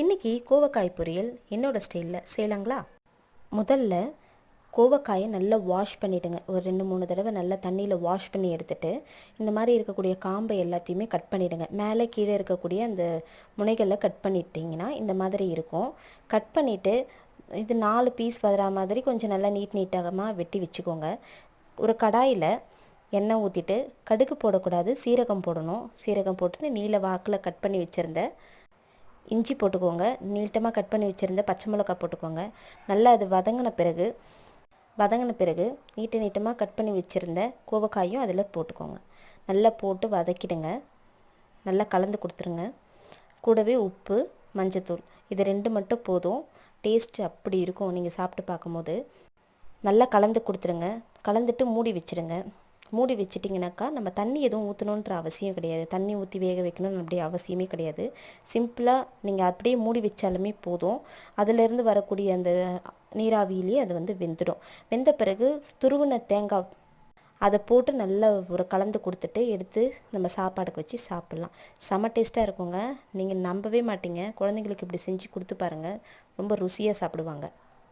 இன்றைக்கி கோவக்காய் பொரியல் என்னோடய ஸ்டைலில் செய்யலாங்களா? முதல்ல கோவக்காயை நல்லா வாஷ் பண்ணிவிடுங்க. ஒரு 2-3 தடவை நல்லா தண்ணியில் வாஷ் பண்ணி எடுத்துகிட்டு இந்த மாதிரி இருக்கக்கூடிய காம்பை எல்லாத்தையுமே கட் பண்ணிவிடுங்க. மேலே கீழே இருக்கக்கூடிய அந்த முனைகளில் கட் பண்ணிட்டிங்கன்னா இந்த மாதிரி இருக்கும். கட் பண்ணிவிட்டு இது 4 பீஸ் வர மாதிரி கொஞ்சம் நல்லா நீட்டாகமாக வெட்டி வச்சுக்கோங்க. ஒரு கடாயில் எண்ணெய் ஊற்றிட்டு கடுகு போடக்கூடாது, சீரகம் போடணும். சீரகம் போட்டுட்டு நீல வாக்கில் கட் பண்ணி வச்சுருந்த இஞ்சி போட்டுக்கோங்க. நீட்டமாக கட் பண்ணி வச்சுருந்த பச்சை மிளகாய் போட்டுக்கோங்க. நல்லா அது வதங்கின பிறகு நீட்டமாக கட் பண்ணி வச்சுருந்த கோவக்காயும் அதில் போட்டுக்கோங்க. நல்லா போட்டு வதக்கிடுங்க. நல்லா கலந்து கொடுத்துருங்க. கூடவே உப்பு, மஞ்சத்தூள் இது 2 மட்டும் போதும். டேஸ்ட்டு அப்படி இருக்கும் நீங்கள் சாப்பிட்டு பார்க்கும்போது. நல்லா கலந்து கொடுத்துருங்க. கலந்துட்டு மூடி வச்சுருங்க. மூடி வச்சிட்டிங்கனாக்கா நம்ம தண்ணி எதுவும் ஊற்றணுன்ற அவசியம் கிடையாது. தண்ணி ஊற்றி வேக வைக்கணும்னு அப்படி அவசியமே கிடையாது. சிம்பிளாக நீங்கள் அப்படியே மூடி வச்சாலுமே போதும். அதிலேருந்து வரக்கூடிய அந்த நீராவியிலே அது வெந்துடும். வெந்த பிறகு துருவின தேங்காய் அதை போட்டு நல்லா ஒரு கலந்து கொடுத்துட்டு எடுத்து நம்ம சாப்பாடுக்கு வச்சு சாப்பிட்லாம். செம டேஸ்ட்டாக இருக்குங்க. நீங்கள் நம்பவே மாட்டீங்க. குழந்தைங்களுக்கு இப்படி செஞ்சு கொடுத்து பாருங்கள், ரொம்ப ருசியாக சாப்பிடுவாங்க.